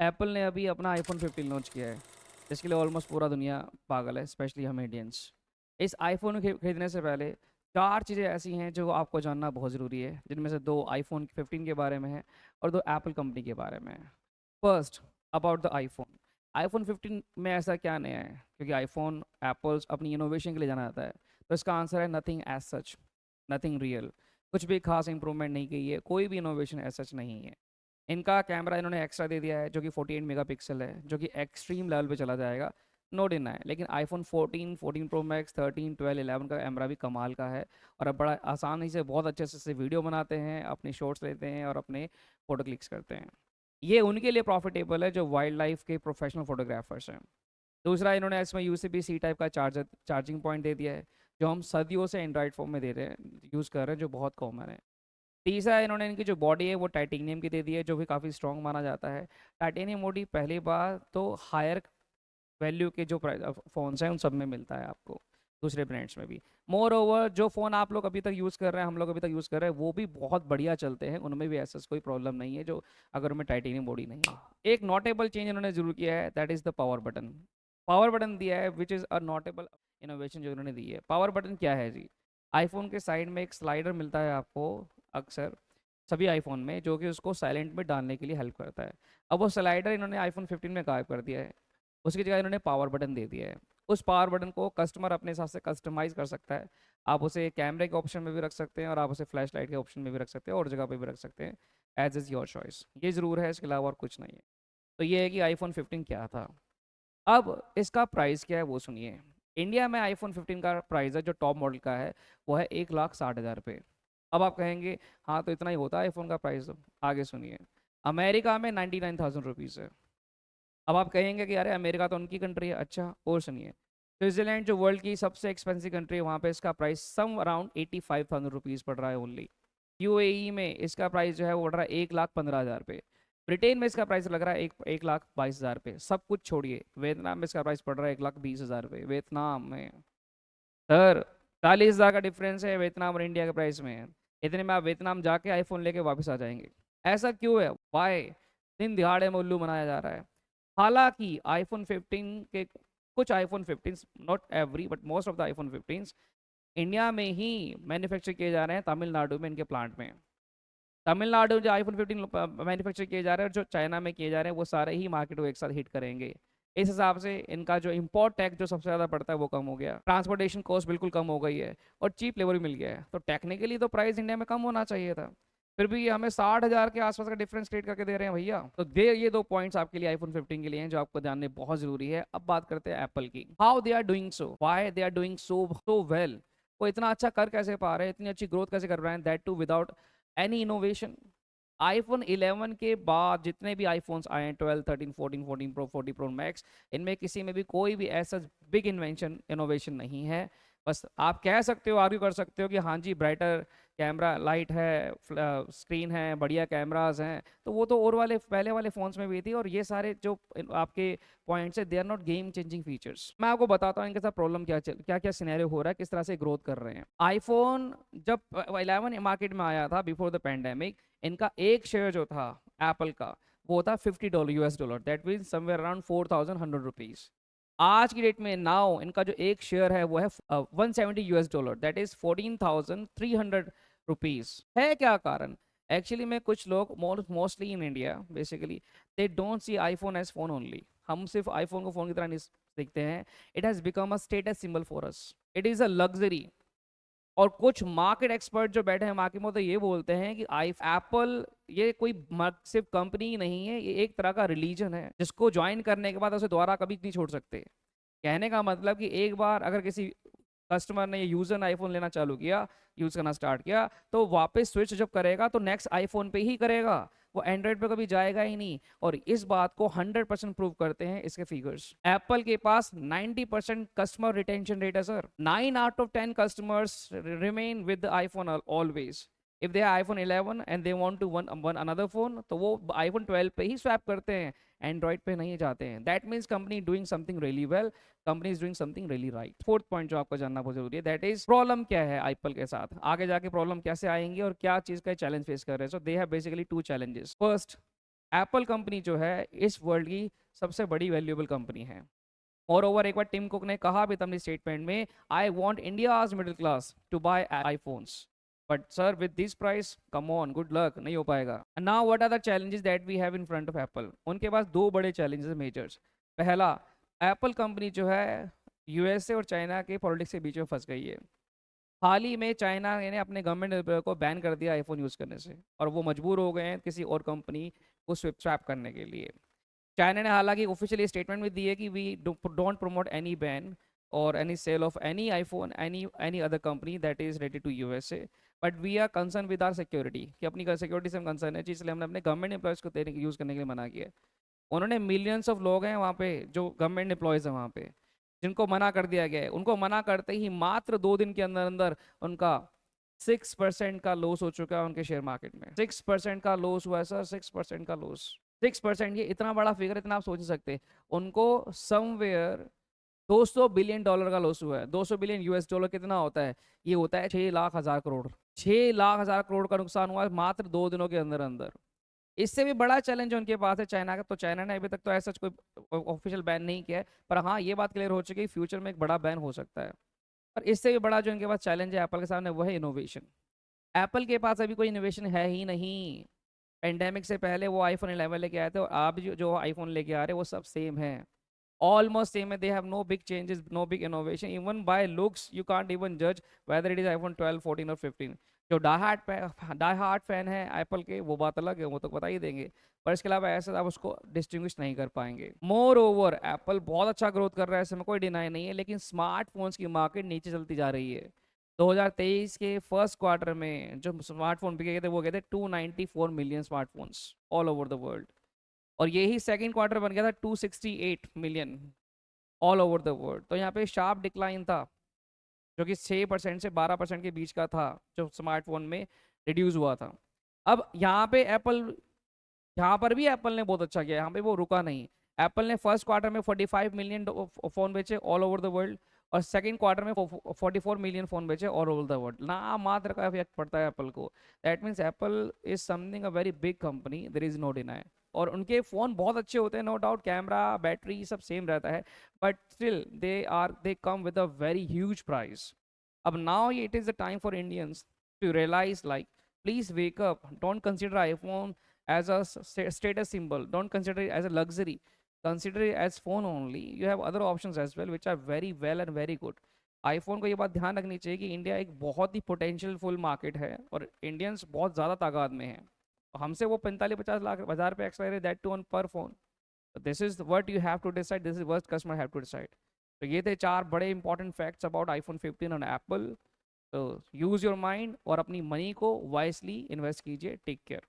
Apple ने अभी अपना आईफोन 15 लॉन्च किया है, जिसके लिए ऑलमोस्ट पूरा दुनिया पागल है, स्पेशली हम इंडियंस। इस आईफोन को खरीदने से पहले 4 चीज़ें ऐसी हैं जो आपको जानना बहुत ज़रूरी है, जिनमें से 2 आईफोन 15 के बारे में है और 2 एप्पल कंपनी के बारे में है। First, about the iPhone. IPhone 15 में ऐसा क्या नया है? क्योंकि आईफोन एप्पल्स अपनी इनोवेशन के लिए जाना जाता है, तो इसका आंसर है nothing as such, nothing real. कुछ भी खास इंप्रूवमेंट नहीं की है, कोई भी इनोवेशन एज सच नहीं है। इनका कैमरा इन्होंने एक्स्ट्रा दे दिया है, जो कि 48 मेगापिक्सल है, जो कि एक्सट्रीम लेवल पे चला जाएगा, नो डिना है। लेकिन आईफोन 14, 14 प्रो मैक्स, 13, 12, 11 का कैमरा भी कमाल का है, और अब बड़ा आसानी से बहुत अच्छे से वीडियो बनाते हैं, अपनी शॉट्स लेते हैं और अपने फ़ोटो क्लिक्स करते हैं। ये उनके लिए प्रॉफिटेबल है जो वाइल्ड लाइफ के प्रोफेशनल फोटोग्राफर्स हैं। दूसरा, इन्होंने इसमें यूएसबी सी टाइप का चार्जिंग पॉइंट दे दिया है, जो हम सदियों से एंड्रॉइड फ़ोन में दे रहे हैं, यूज़ कर रहे हैं, जो बहुत कॉमन है। तीसरा, इन्होंने इनकी जो बॉडी है वो टाइटेनियम की दे दी है, जो भी काफ़ी स्ट्रॉन्ग माना जाता है। टाइटेनियम बॉडी पहली बार तो हायर वैल्यू के जो फ़ोन्स हैं उन सब में मिलता है आपको, दूसरे ब्रांड्स में भी। मोर ओवर, जो फ़ोन आप लोग अभी तक यूज़ कर रहे हैं, हम लोग अभी तक यूज़ कर रहे हैं, वो भी बहुत बढ़िया चलते हैं, उनमें भी ऐसा कोई प्रॉब्लम नहीं है जो अगर उनमें टाइटेनियम बॉडी नहीं है। एक नोटेबल चेंज इन्होंने ज़रूर किया है, that is the power button. Power button दिया है, which is a notable innovation जो इन्होंने दी है। पावर बटन क्या है जी? आईफोन के साइड में एक स्लाइडर मिलता है आपको अक्सर सभी आईफोन में, जो कि उसको साइलेंट में डालने के लिए हेल्प करता है। अब वो स्लाइडर इन्होंने आईफोन 15 में गायब कर दिया है, उसकी जगह इन्होंने पावर बटन दे दिया है। उस पावर बटन को कस्टमर अपने हिसाब से कस्टमाइज़ कर सकता है। आप उसे कैमरे के ऑप्शन में भी रख सकते हैं, और आप उसे फ्लैश लाइट के ऑप्शन में भी रख सकते हैं, और जगह पे भी रख सकते हैं। As is your choice. ये ज़रूर है, इसके अलावा और कुछ नहीं है। तो ये है कि आईफोन 15 क्या था। अब इसका प्राइस क्या है वो सुनिए। इंडिया में आईफोन 15 का प्राइस है, जो टॉप मॉडल का है, वो है 1,60,000 रुपये। अब आप कहेंगे हाँ तो इतना ही होता है आईफोन का प्राइस। आगे सुनिए। अमेरिका में 99,000 रुपीज़ है। अब आप कहेंगे कि अरे अमेरिका तो उनकी कंट्री है। अच्छा, और सुनिए। स्विट्जरलैंड जो वर्ल्ड की सबसे एक्सपेंसिव कंट्री है, वहाँ पे इसका प्राइस सम अराउंड 85,000 रुपीज़ पड़ रहा है ओनली। यूएई में इसका प्राइस जो है वो पड़ रहा है 1,15,000 रुपये। ब्रिटेन में इसका प्राइस लग रहा है 1,22,000 रुपये। सब कुछ छोड़िए, वियतनाम में इसका प्राइस पड़ रहा है 1,20,000 रुपये वियतनाम में। सर, 40,000 का डिफरेंस है वियतनाम और इंडिया के प्राइस में। इतने में आप वियतनाम जाके आईफोन लेके वापस आ जाएंगे। ऐसा क्यों है? वाई? दिन दिहाड़े में उल्लू बनाया जा रहा है। हालांकि आईफोन 15 के कुछ iPhone 15, not every but most of the iPhone 15 India में ही मैन्युफैक्चर किए जा रहे हैं, तमिलनाडु में इनके प्लांट में। तमिलनाडु में जो आईफोन 15 मैन्युफैक्चर किए जा रहे हैं और जो चाइना में किए जा रहे हैं, वो सारे ही मार्केट को एक साथ हिट करेंगे। इस हिसाब से इनका जो इम्पोर्ट टैक्स जो सबसे ज़्यादा पड़ता है वो कम हो गया, ट्रांसपोर्टेशन कॉस्ट बिल्कुल कम हो गई है, और चीप लेबर भी मिल गया है। तो टेक्निकली तो प्राइस इंडिया में कम होना चाहिए था, फिर भी ये हमें 60,000 के आसपास का डिफरेंस क्रिएट करके दे रहे हैं भैया। तो ये 2 पॉइंट्स आपके लिए आईफोन 15 के लिए हैं, जो आपको जानने बहुत जरूरी है। अब बात करते हैं एप्पल की। How they are doing so, why they are doing so well. वो इतना अच्छा कर कैसे पा रहे हैं, इतनी अच्छी ग्रोथ कैसे कर रहे हैं, that too without any innovation. IPhone 11 के बाद जितने भी आईफोन्स आए हैं, 12, 13, 14, 14 प्रो, 40 प्रो मैक्स, इनमें किसी में भी कोई भी ऐसा बिग इन्वेंशन इनोवेशन नहीं है। बस आप कह सकते हो, आर्ग्यू कर सकते हो कि हाँ जी ब्राइटर कैमरा लाइट है, स्क्रीन है, बढ़िया कैमराज हैं, तो वो तो और वाले पहले वाले फ़ोन्स में भी थी। और ये सारे जो आपके पॉइंट्स है, they are not game changing features. मैं आपको बताता हूँ इनके साथ प्रॉब्लम क्या क्या सिनेरियो हो रहा है, किस तरह से ग्रोथ कर रहे हैं। आईफोन जब 11 मार्केट में आया था बिफोर द पेंडेमिक, इनका एक शेयर जो था एप्पल का, वो था $50 US, that mean somewhere around 4,100 rupees. आज की डेट में नाउ इनका जो एक शेयर है वो है 170 US, दैट इज 14,300 रुपीज़। है क्या कारण? एक्चुअली में कुछ लोग mostly in India basically they don't see iPhone as phone only. हम सिर्फ आईफोन को फोन की तरह नहीं देखते हैं। It has become a status symbol for us, it is a luxury. और कुछ मार्केट एक्सपर्ट जो बैठे हैं मार्केट में, तो ये बोलते हैं कि आई एप्पल ये कोई सिर्फ कंपनी ही नहीं है, ये एक तरह का रिलीजन है, जिसको ज्वाइन करने के बाद उसे दोबारा कभी नहीं छोड़ सकते। कहने का मतलब कि एक बार अगर किसी कस्टमर ने, यूजर ने आईफोन लेना चालू किया, यूज करना स्टार्ट किया, तो वापस स्विच जब करेगा तो नेक्स्ट आईफोन पे ही करेगा, वो एंड्रॉइड पे कभी जाएगा ही नहीं। और इस बात को 100% प्रूव करते हैं इसके फिगर्स। एप्पल के पास 90% कस्टमर रिटेंशन रेट है sir. 9 out of 10 customers remain with the iPhone always. If they iPhone 11 and they want to one another phone, तो वो आईफोन 12 पे ही स्वैप करते हैं, एंड्रॉइड पे नहीं जाते हैं। That means company doing something really well, company is doing something really right. Fourth point जो आपको जानना बहुत जरूरी है, दैट इज प्रॉब्लम क्या है एप्पल के साथ, आगे जाके प्रॉब्लम कैसे आएंगे और क्या चीज का चैलेंज फेस कर रहे हैं। So they have basically 2 challenges। First, Apple company जो है इस वर्ल्ड की सबसे बड़ी वैल्यूएबल कंपनी है। और ओवर एक बार टिम कुक ने कहा भी था अपनी स्टेटमेंट में, I want India's middle class to buy iPhones, but sir with this price come on, good luck, नहीं हो पाएगा। Now what are the challenges that we have in front of Apple? उनके पास दो बड़े चैलेंजेस मेजर्स। पहला, Apple company जो है यूएसए और चाइना के पॉलिटिक्स के बीच में फंस गई है। हाल ही में चाइना ने अपने गवर्नमेंट एम्प्लॉय को बैन कर दिया आईफोन यूज़ करने से, और वो मजबूर हो गए हैं किसी और कंपनी को स्वैप करने के लिए। चाइना ने हालांकि ऑफिशियली स्टेटमेंट भी दी है कि we don't promote any ban और any sale of any iPhone any other company that is ready to USA, but we are concern with our security, कि अपनी सिक्योरिटी से हम कंसर्न है, इसलिए हमने अपने गवर्नमेंट एम्प्लॉयज़ को यूज़ करने के लिए मना किया है। उन्होंने मिलियंस ऑफ लोग हैं वहाँ पे जो गवर्नमेंट एम्प्लॉयज़ हैं वहाँ पे, जिनको मना कर दिया गया है। उनको मना करते ही मात्र 2 दिन के अंदर अंदर उनका 6% का लॉस हो चुका है उनके शेयर मार्केट में। 6% का लॉस हुआ है सर, 6% का लॉस। 6%, ये इतना बड़ा फिगर, इतना आप सोच नहीं सकते। उनको समवेयर $200 बिलियन का लॉस हुआ है। 200 बिलियन यूएस डॉलर कितना होता है? ये होता है 6,00,000 करोड़। 6,00,000 करोड़ का नुकसान हुआ है मात्र 2 दिनों के अंदर अंदर। इससे भी बड़ा चैलेंज उनके पास है चाइना का। तो चाइना ने अभी तक तो ऐसा कोई ऑफिशियल बैन नहीं किया है, पर हाँ ये बात क्लियर हो चुकी है फ्यूचर में एक बड़ा बैन हो सकता है। पर इससे भी बड़ा जो इनके पास चैलेंज है एप्पल के सामने, वो है इनोवेशन। एप्पल के पास अभी कोई इनोवेशन है ही नहीं। पेंडेमिक से पहले वो आईफोन 11 लेके आए थे, और आप जो आईफोन लेके आ रहे हैं वो सब सेम है, ऑलमोस्ट सेम है। They have no big changes, no big innovation. Even by looks you can't even जज वेदर इट इज आईफोन 12, 14 और 15। जो डाई हार्ट फैन है एप्पल के, वो बात अलग है, वो तो बता ही देंगे, पर इसके अलावा ऐसे आप उसको डिस्टिंग्विश नहीं कर पाएंगे। मोर ओवर एप्पल बहुत अच्छा ग्रोथ कर रहा है, इसमें कोई डिनाई नहीं है, लेकिन स्मार्टफोन्स की मार्केट नीचे चलती जा रही है। 2023 के फर्स्ट क्वार्टर में जो स्मार्टफोन बिके थे वो गए थे 294 million smartphones all over the world, और यही सेकंड क्वार्टर बन गया था 268 million all over the world. तो यहाँ पे शार्प डिक्लाइन था, जो कि 6% से 12% के बीच का था, जो स्मार्टफोन में रिड्यूस हुआ था। अब यहाँ पे यहाँ पर भी एप्पल ने बहुत अच्छा किया, यहाँ पे वो रुका नहीं। एप्पल ने फर्स्ट क्वार्टर में 45 मिलियन फोन बेचे ऑल ओवर द वर्ल्ड, और सेकंड क्वार्टर में 44 मिलियन फोन बेचे ऑल ओवर द वर्ल्ड। ना मात्र का इफेक्ट पड़ता है एप्पल को। That means Apple is something a very big company, there is no deny. और उनके फ़ोन बहुत अच्छे होते हैं, नो डाउट, कैमरा बैटरी सब सेम रहता है, but still they come with a very huge price. अब now it is the time for Indians to realise, like, please wake up, don't consider iPhone as a status symbol, don't consider it as a luxury, consider it as phone only. You have other options as well which are very well and very good. IPhone को ये बात ध्यान रखनी चाहिए कि India एक बहुत ही potential full market है, और इंडियंस बहुत ज़्यादा तादाद में हैं। हमसे वो 45-50 लाख पे एक्स्ट्रा दैट टू ऑन पर phone. This is what you have to decide, this is what customer have to decide. तो ये थे 4 बड़े important facts about iPhone 15 on Apple. तो यूज़ योर माइंड और अपनी मनी को वाइसली इन्वेस्ट कीजिए। Take care.